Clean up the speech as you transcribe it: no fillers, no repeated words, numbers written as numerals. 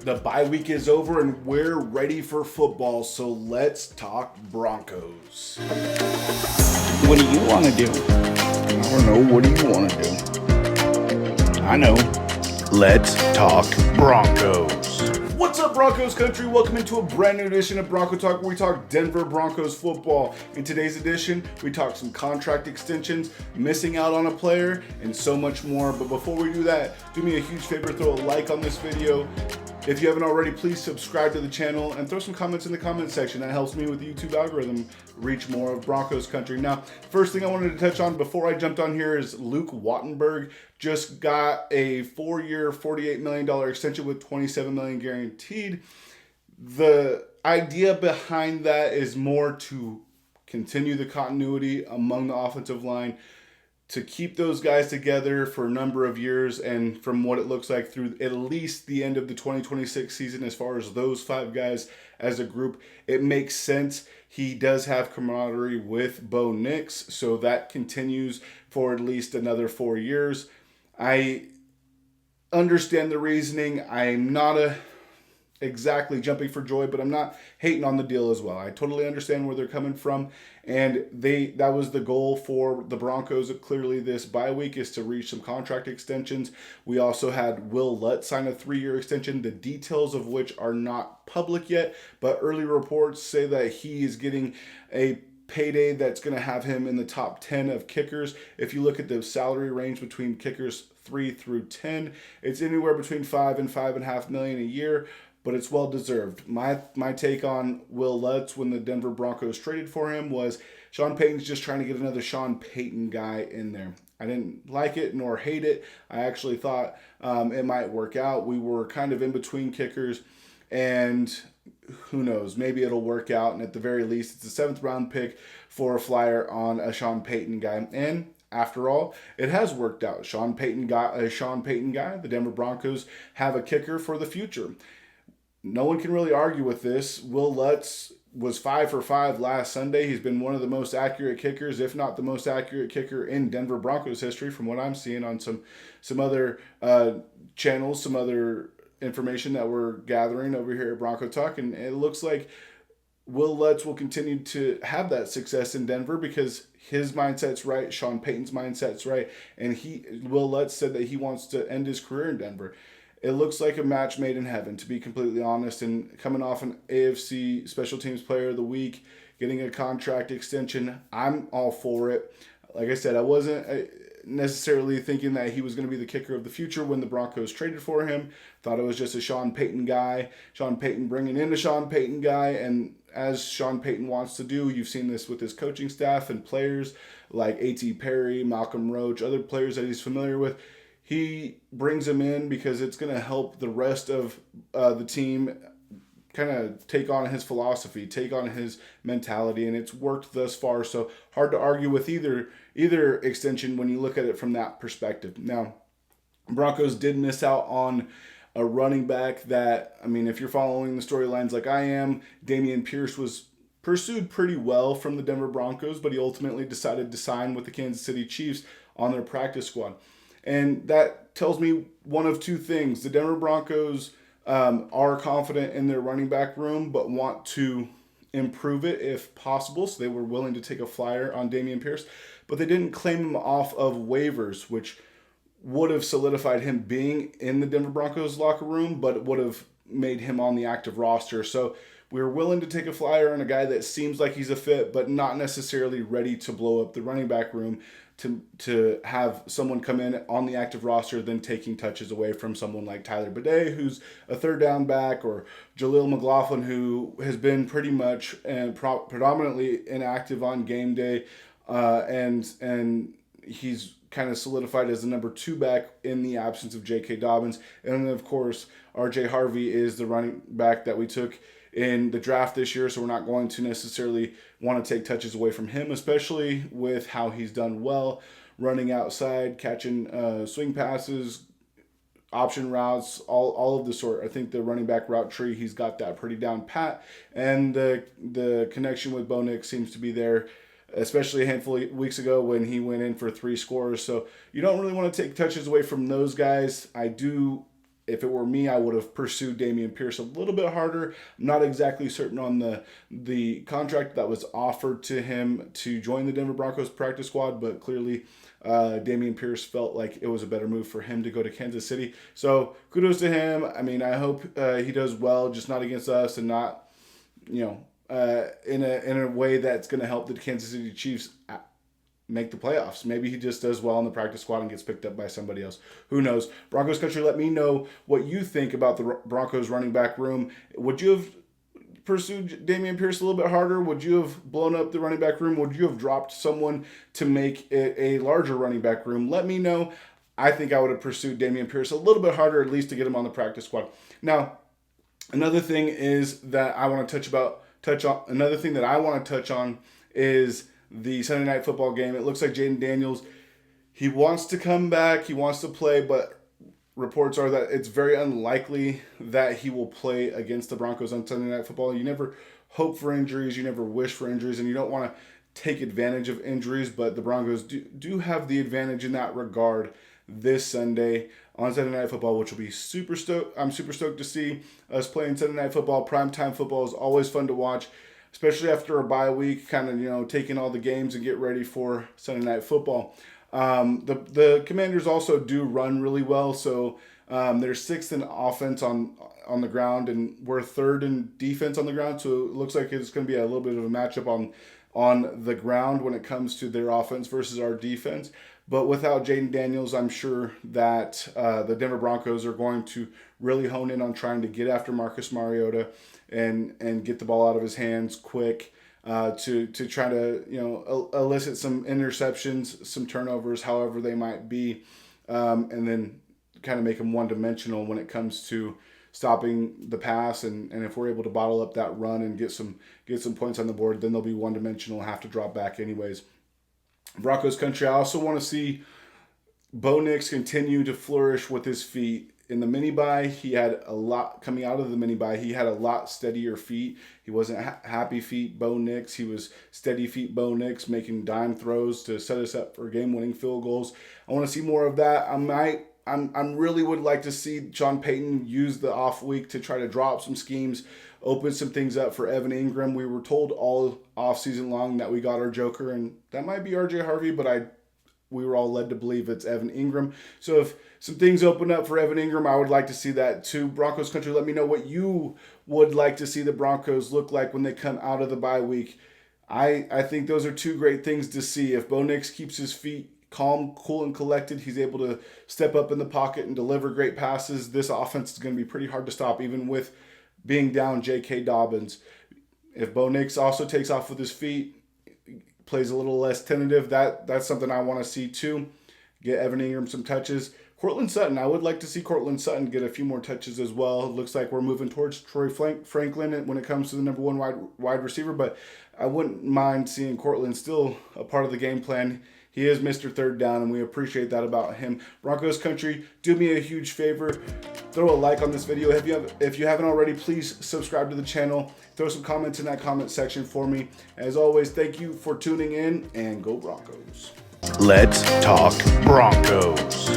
The bye week is over and we're ready for football, so let's talk Broncos. What do you want to do? I don't know. What do you want to do? I know. Let's talk Broncos. What's up, Broncos country? Welcome into a brand new edition of Bronco Talk, where we talk Denver Broncos football. In today's edition, we talk some contract extensions, missing out on a player, and so much more. But before we do that, do me a huge favor, throw a like on this video. If you haven't already, please subscribe to the channel and throw some comments in the comment section. That helps me with the YouTube algorithm reach more of Broncos country. Now, first thing I wanted to touch on before I jumped on here is Luke Wattenberg just got a 4-year, $48 million extension with $27 million guaranteed. The idea behind that is more to continue the continuity among the offensive line, to keep those guys together for a number of years, and from what it looks like through at least the end of the 2026 season, as far as those 5 guys as a group, it makes sense. He does have camaraderie with Bo Nix, so that continues for at least another 4 years. I understand the reasoning. I'm not exactly jumping for joy, but I'm not hating on the deal as well. I totally understand where they're coming from, and that was the goal for the Broncos. Clearly, this bye week is to reach some contract extensions. We also had Will Lutz sign a 3-year extension, the details of which are not public yet, but early reports say that he is getting a payday that's going to have him in the top 10 of kickers. If you look at the salary range between kickers 3 through 10, it's anywhere between $5 and $5.5 million a year, but it's well deserved. My take on Will Lutz when the Denver Broncos traded for him was Sean Payton's just trying to get another Sean Payton guy in there. I didn't like it nor hate it. I actually thought it might work out. We were kind of in between kickers, and who knows, maybe it'll work out. And at the very least, it's a 7th round pick for a flyer on a Sean Payton guy. And after all, it has worked out. Sean Payton got a Sean Payton guy. The Denver Broncos have a kicker for the future. No one can really argue with this. Will Lutz was 5 for 5 last Sunday. He's been one of the most accurate kickers, if not the most accurate kicker in Denver Broncos history, from what I'm seeing on some other channels, some other information that we're gathering over here at Bronco Talk. And it looks like Will Lutz will continue to have that success in Denver because his mindset's right, Sean Payton's mindset's right, and Will Lutz said that he wants to end his career in Denver. It looks like a match made in heaven, to be completely honest. And coming off an AFC Special Teams Player of the Week, getting a contract extension, I'm all for it. Like I said, I wasn't necessarily thinking that he was going to be the kicker of the future when the Broncos traded for him. Thought it was just a Sean Payton guy. Sean Payton bringing in a Sean Payton guy. And as Sean Payton wants to do, you've seen this with his coaching staff and players like A.T. Perry, Malcolm Roach, other players that he's familiar with. He brings him in because it's going to help the rest of the team kind of take on his philosophy, take on his mentality, and it's worked thus far. So hard to argue with either extension when you look at it from that perspective. Now, Broncos did miss out on a running back that, I mean, if you're following the storylines like I am, Dameon Pierce was pursued pretty well from the Denver Broncos, but he ultimately decided to sign with the Kansas City Chiefs on their practice squad. And that tells me one of two things. The Denver Broncos are confident in their running back room, but want to improve it if possible. So they were willing to take a flyer on Dameon Pierce, but they didn't claim him off of waivers, which would have solidified him being in the Denver Broncos locker room, but it would have made him on the active roster. So we were willing to take a flyer on a guy that seems like he's a fit, but not necessarily ready to blow up the running back room, to have someone come in on the active roster, then taking touches away from someone like Tyler Bidet, who's a 3rd down back, or Jaleel McLaughlin, who has been pretty much and predominantly inactive on game day, and he's kind of solidified as the number 2 back in the absence of J.K. Dobbins. And then, of course, R.J. Harvey is the running back that we took in the draft this year, so we're not going to necessarily want to take touches away from him, especially with how he's done well, running outside, catching swing passes, option routes, all of the sort. I think the running back route tree, he's got that pretty down pat, and the connection with Bo Nix seems to be there, especially a handful of weeks ago when he went in for 3 scores. So you don't really want to take touches away from those guys. I do if it were me, I would have pursued Dameon Pierce a little bit harder. I'm not exactly certain on the contract that was offered to him to join the Denver Broncos practice squad, but clearly Dameon Pierce felt like it was a better move for him to go to Kansas City. So kudos to him. I mean, I hope he does well, just not against us and not, in a way that's going to help the Kansas City Chiefs make the playoffs. Maybe he just does well on the practice squad and gets picked up by somebody else. Who knows? Broncos country, let me know what you think about the Broncos running back room. Would you have pursued Dameon Pierce a little bit harder? Would you have blown up the running back room? Would you have dropped someone to make it a larger running back room? Let me know. I think I would have pursued Dameon Pierce a little bit harder, at least to get him on the practice squad. Now, another thing is that I want to touch on is the Sunday Night Football game. It looks like Jaden Daniels, he wants to come back, he wants to play, but reports are that it's very unlikely that he will play against the Broncos on Sunday Night Football. You never hope for injuries, you never wish for injuries, and you don't want to take advantage of injuries, but the Broncos do have the advantage in that regard this Sunday on Sunday Night Football, which will be super stoked. I'm super stoked to see us playing Sunday Night Football. Primetime football is always fun to watch, especially after a bye week, kind of, taking all the games and get ready for Sunday Night Football. The Commanders also do run really well, so they're sixth in offense on the ground, and we're third in defense on the ground, so it looks like it's going to be a little bit of a matchup on the ground when it comes to their offense versus our defense. But without Jaden Daniels, I'm sure that the Denver Broncos are going to really hone in on trying to get after Marcus Mariota and get the ball out of his hands quick to try to elicit some interceptions, some turnovers, however they might be, and then kind of make him one-dimensional when it comes to stopping the pass. And if we're able to bottle up that run and get some points on the board, then they'll be one-dimensional, have to drop back anyways. Broncos country, I also want to see Bo Nix continue to flourish with his feet. In the mini-bye, he had a lot, coming out of the mini-bye, he had a lot steadier feet. He wasn't happy feet Bo Nix. He was steady feet Bo Nix, making dime throws to set us up for game-winning field goals. I want to see more of that. I really would like to see Sean Payton use the off week to try to draw up some schemes, open some things up for Evan Ingram. We were told all offseason long that we got our joker, and that might be RJ Harvey, but we were all led to believe it's Evan Ingram. So if some things open up for Evan Ingram, I would like to see that too. Broncos country, let me know what you would like to see the Broncos look like when they come out of the bye week. I think those are two great things to see. If Bo Nix keeps his feet calm, cool, and collected, he's able to step up in the pocket and deliver great passes. This offense is going to be pretty hard to stop, even with being down J.K. Dobbins. If Bo Nix also takes off with his feet, plays a little less tentative, that's something I want to see too. Get Evan Ingram some touches. Cortland Sutton, I would like to see Cortland Sutton get a few more touches as well. It looks like we're moving towards Troy Franklin when it comes to the number one wide receiver, but I wouldn't mind seeing Cortland still a part of the game plan. He is Mr. Third Down, and we appreciate that about him. Broncos country, do me a huge favor. Throw a like on this video. If you haven't already, please subscribe to the channel. Throw some comments in that comment section for me. As always, thank you for tuning in, and go Broncos. Let's talk Broncos.